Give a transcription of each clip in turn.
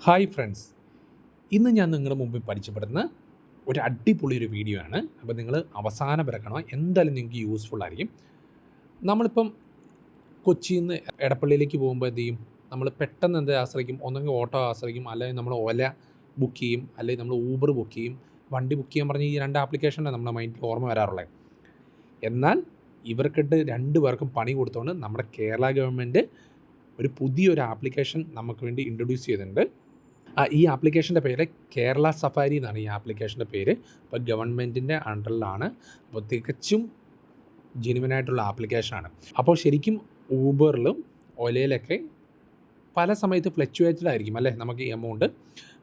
Hi friends, ഇന്ന് ഞാൻ നിങ്ങളുടെ മുമ്പിൽ പരിചയപ്പെടുന്ന ഒരു അടിപൊളി ഒരു വീഡിയോ ആണ്. അപ്പോൾ നിങ്ങൾ അവസാനം വരെ കാണുക, എന്തായാലും നിങ്ങൾക്ക് യൂസ്ഫുൾ ആയിരിക്കും. നമ്മളിപ്പം കൊച്ചിയിൽ നിന്ന് എടപ്പള്ളിയിലേക്ക് പോകുമ്പോൾ എന്ത് ചെയ്യും? നമ്മൾ പെട്ടെന്ന് എന്ത് ആശ്രയിക്കും? ഒന്നെങ്കിൽ ഓട്ടോ ആശ്രയിക്കും, അല്ലെങ്കിൽ നമ്മൾ ഓല ബുക്ക് ചെയ്യും, അല്ലെങ്കിൽ നമ്മൾ ഊബർ ബുക്ക് ചെയ്യും. വണ്ടി ബുക്ക് ചെയ്യാൻ പറഞ്ഞ് ഈ രണ്ട് ആപ്ലിക്കേഷനാണ് നമ്മുടെ മൈൻഡിൽ ഓർമ്മ വരാറുള്ളത്. എന്നാൽ ഇവർക്കിട്ട് രണ്ട് പേർക്കും പണി കൊടുത്തുകൊണ്ട് നമ്മുടെ കേരള ഗവൺമെൻറ് ഒരു പുതിയൊരു ആപ്ലിക്കേഷൻ നമുക്ക് വേണ്ടി ഇൻട്രൊഡ്യൂസ് ചെയ്തിട്ടുണ്ട്. ഈ ആപ്ലിക്കേഷൻ്റെ പേര് കേരള സഫാരി എന്നാണ് ഈ ആപ്ലിക്കേഷൻ്റെ പേര്. അപ്പോൾ ഗവൺമെൻറ്റിൻ്റെ അണ്ടറിലാണ്. അപ്പോൾ തികച്ചും ജെനുവിനായിട്ടുള്ള ആപ്ലിക്കേഷനാണ്. അപ്പോൾ ശരിക്കും ഊബറിലും ഒലയിലൊക്കെ പല സമയത്ത് ഫ്ലക്ച്വേറ്റഡ് ആയിരിക്കും അല്ലേ നമുക്ക് ഈ എമൗണ്ട്.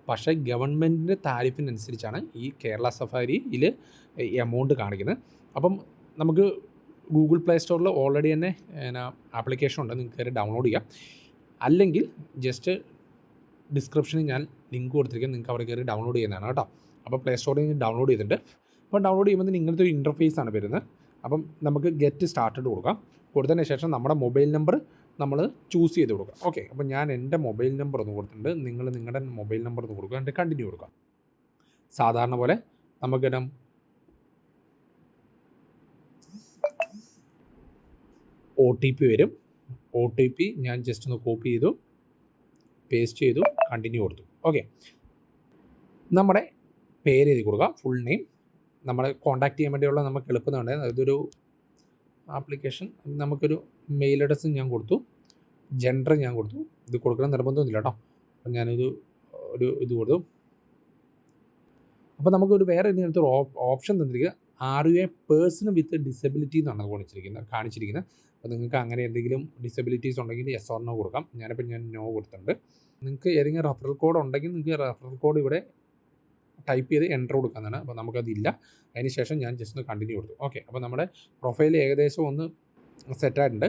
പക്ഷേ ഗവൺമെൻറ്റിൻ്റെ താരിഫിനനുസരിച്ചാണ് ഈ കേരള സഫാരിയിൽ എമൗണ്ട് കാണിക്കുന്നത്. അപ്പം നമുക്ക് ഗൂഗിൾ പ്ലേ സ്റ്റോറിൽ ഓൾറെഡി തന്നെ ആപ്ലിക്കേഷൻ ഉണ്ട്, നിങ്ങൾക്ക് കയറി ഡൗൺലോഡ് ചെയ്യാം. അല്ലെങ്കിൽ ജസ്റ്റ് ഡിസ്ക്രിപ്ഷനിൽ ഞാൻ ലിങ്ക് കൊടുത്തിരിക്കും, നിങ്ങൾക്ക് അവിടെ കയറി ഡൗൺലോഡ് ചെയ്യുന്നതാണ് കേട്ടോ. അപ്പോൾ പ്ലേ സ്റ്റോറിൽ നിന്ന് ഡൗൺലോഡ് ചെയ്തിട്ടുണ്ട്. അപ്പോൾ ഡൗൺലോഡ് ചെയ്യുമ്പോൾ ഇങ്ങനത്തെ ഒരു ഇൻ്റർഫേസാണ് വരുന്നത്. അപ്പം നമുക്ക് ഗെറ്റ് സ്റ്റാർട്ടഡ് കൊടുക്കാം. കൊടുത്തതിന് ശേഷം നമ്മുടെ മൊബൈൽ നമ്പർ നമ്മൾ ചൂസ് ചെയ്ത് കൊടുക്കാം. ഓക്കെ, അപ്പോൾ ഞാൻ എൻ്റെ മൊബൈൽ നമ്പർ ഒന്ന് കൊടുത്തിട്ടുണ്ട്. നിങ്ങൾ നിങ്ങളുടെ മൊബൈൽ നമ്പർ ഒന്ന് കൊടുക്കുക, എന്നിട്ട് കണ്ടിന്യൂ കൊടുക്കാം. സാധാരണ പോലെ നമുക്കിടം OTP വരും. OTP ഞാൻ ജസ്റ്റ് ഒന്ന് കോപ്പി ചെയ്തു, പേസ്റ്റ് ചെയ്തു, കണ്ടിന്യൂ കൊടുത്തു. ഓക്കെ, നമ്മുടെ പേര് എഴുതി കൊടുക്കുക, ഫുൾ നെയിം. നമ്മളെ കോൺടാക്ട് ചെയ്യാൻ വേണ്ടിയുള്ള നമുക്ക് എളുപ്പമുണ്ട്. അതൊരു ആപ്ലിക്കേഷൻ. നമുക്കൊരു മെയിൽ അഡ്രസ്സ് ഞാൻ കൊടുത്തു, ജെൻഡർ ഞാൻ കൊടുത്തു. ഇത് കൊടുക്കണം നിർബന്ധമൊന്നുമില്ല കേട്ടോ. അപ്പം ഞാനൊരു ഇത് കൊടുത്തു. അപ്പോൾ നമുക്കൊരു വേറെ ഇതിനകത്ത് ഓപ്ഷൻ തന്നിരിക്കുക, are you a person with disability എന്നാണ് കാണിച്ചിരിക്കുന്നത്. അപ്പോൾ നിങ്ങൾക്ക് അങ്ങനെ എന്തെങ്കിലും ഡിസബിലിറ്റീസ് ഉണ്ടെങ്കിൽ യെസ് ഓർ നോ കൊടുക്കാം. ഞാൻ നോ കൊടുത്തിട്ടുണ്ട്. നിങ്ങൾക്ക് ഏതെങ്കിലും റെഫറൽ കോഡ് ഉണ്ടെങ്കിൽ നിങ്ങൾക്ക് റെഫറൽ കോഡ് ഇവിടെ ടൈപ്പ് ചെയ്ത് എൻ്റർ കൊടുക്കാനാണ്. അപ്പോൾ നമുക്കതില്ല. അതിന് ശേഷം ഞാൻ ജസ്റ്റ് ഒന്ന് കണ്ടിന്യൂ കൊടുത്തു. ഓക്കെ, അപ്പോൾ നമ്മുടെ പ്രൊഫൈൽ ഏകദേശം ഒന്ന് സെറ്റായിട്ടുണ്ട്.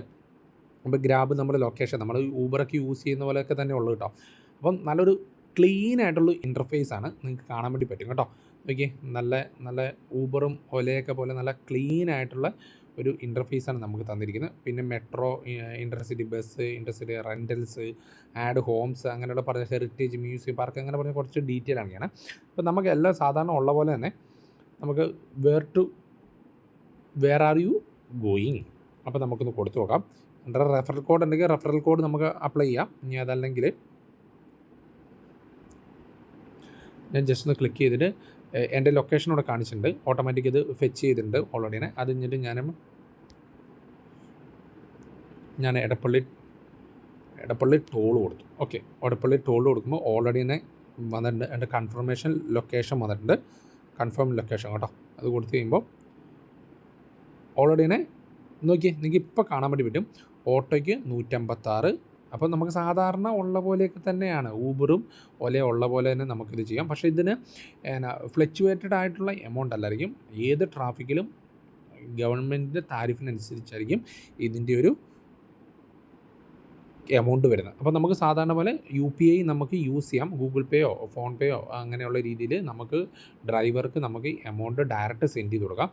അപ്പോൾ ഗ്രാബ് നമ്മുടെ ലൊക്കേഷൻ നമ്മൾ ഊബറൊക്കെ യൂസ് ചെയ്യുന്ന പോലെയൊക്കെ തന്നെ ഉള്ളൂ കേട്ടോ. അപ്പം നല്ലൊരു ക്ലീൻ ആയിട്ടുള്ള ഇൻ്റർഫേസാണ്, നിങ്ങൾക്ക് കാണാൻ വേണ്ടി പറ്റും കേട്ടോ. ഓക്കെ, നല്ല ഊബറും ഒലയൊക്കെ പോലെ നല്ല ക്ലീൻ ആയിട്ടുള്ള ഒരു ഇൻ്റർഫേസാണ് നമുക്ക് തന്നിരിക്കുന്നത്. പിന്നെ metro, intercity bus, intercity rentals, add homes, അങ്ങനെയുള്ള പറഞ്ഞ ഹെറിറ്റേജ് മ്യൂസിയം പാർക്ക്, അങ്ങനെ പറഞ്ഞ കുറച്ച് ഡീറ്റെയിൽ ആണ്. അപ്പോൾ നമുക്ക് എല്ലാം സാധാരണ ഉള്ള പോലെ തന്നെ നമുക്ക് വേർ ആർ യു ഗോയിങ്, അപ്പോൾ നമുക്കൊന്ന് കൊടുത്തു നോക്കാം. എൻ്റെ റെഫറൽ കോഡ് ഉണ്ടെങ്കിൽ റെഫറൽ കോഡ് നമുക്ക് അപ്ലൈ ചെയ്യാം. ഇനി അതല്ലെങ്കിൽ ഞാൻ ജസ്റ്റ് ഒന്ന് ക്ലിക്ക് ചെയ്തിട്ട് എൻ്റെ ലൊക്കേഷനോടെ കാണിച്ചിട്ടുണ്ട്. ഓട്ടോമാറ്റിക് ഇത് ഫെച്ച് ചെയ്തിട്ടുണ്ട് ഓൾറെഡി തന്നെ. അത് കഴിഞ്ഞിട്ട് ഞാൻ എടപ്പള്ളി ടോൾ കൊടുത്തു. ഓക്കെ, എടപ്പള്ളി ടോൾ കൊടുക്കുമ്പോൾ ഓൾറെഡി തന്നെ വന്നിട്ടുണ്ട്. എൻ്റെ കൺഫർമേഷൻ ലൊക്കേഷൻ വന്നിട്ടുണ്ട്, കൺഫേം ലൊക്കേഷൻ കേട്ടോ. അത് കൊടുത്തു കഴിയുമ്പോൾ ഓൾറെഡി തന്നെ നോക്കിയേ, നിങ്ങൾക്ക് ഇപ്പോൾ കാണാൻ വേണ്ടി പറ്റും. ഓട്ടോയ്ക്ക് 156. അപ്പോൾ നമുക്ക് സാധാരണ ഉള്ള പോലെയൊക്കെ തന്നെയാണ്, ഊബറും ഒലയും ഉള്ള പോലെ തന്നെ നമുക്കിത് ചെയ്യാം. പക്ഷേ ഇതിന് ഫ്ലക്ച്വേറ്റഡ് ആയിട്ടുള്ള എമൗണ്ട് അല്ലായിരിക്കും. ഏത് ട്രാഫിക്കിലും ഗവൺമെൻറ്റിൻ്റെ താരിഫിനനുസരിച്ചായിരിക്കും ഇതിൻ്റെ ഒരു എമൗണ്ട് വരുന്നത്. അപ്പോൾ നമുക്ക് സാധാരണ പോലെ UPI നമുക്ക് യൂസ് ചെയ്യാം. ഗൂഗിൾ പേയോ ഫോൺ പേയോ അങ്ങനെയുള്ള രീതിയിൽ നമുക്ക് ഡ്രൈവർക്ക് നമുക്ക് എമൗണ്ട് ഡയറക്റ്റ് സെൻഡ് ചെയ്ത് കൊടുക്കാം.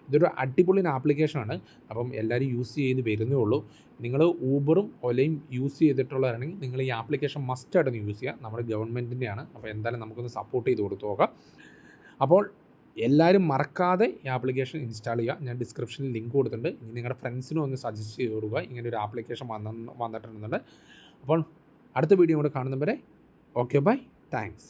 ഇതൊരു അടിപൊളി ആപ്ലിക്കേഷനാണ്. അപ്പം എല്ലാവരും യൂസ് ചെയ്ത് വരുന്നേ ഉള്ളൂ. നിങ്ങൾ ഊബറും ഒലയും യൂസ് ചെയ്തിട്ടുള്ളവരാണെങ്കിൽ നിങ്ങൾ ഈ ആപ്ലിക്കേഷൻ മസ്റ്റായിട്ടൊന്ന് യൂസ് ചെയ്യുക. നമ്മുടെ ഗവൺമെൻറ്റിൻ്റെയാണ്. അപ്പോൾ എന്തായാലും നമുക്കൊന്ന് സപ്പോർട്ട് ചെയ്ത് കൊടുത്തു നോക്കാം. അപ്പോൾ എല്ലാവരും മറക്കാതെ ഈ ആപ്ലിക്കേഷൻ ഇൻസ്റ്റാൾ ചെയ്യുക. ഞാൻ ഡിസ്ക്രിപ്ഷനിൽ ലിങ്ക് കൊടുത്തിട്ടുണ്ട്. ഇനി നിങ്ങളുടെ ഫ്രണ്ട്സിനും ഒന്ന് സജസ്റ്റ് ചെയ്ത് കൊടുക്കുക, ഇങ്ങനെ ഒരു ആപ്ലിക്കേഷൻ വന്നിട്ടുണ്ടെന്നുണ്ട്. അപ്പോൾ അടുത്ത വീഡിയോ കൂടെ കാണുന്നവരെ ഓക്കെ, ബൈ, താങ്ക്സ്.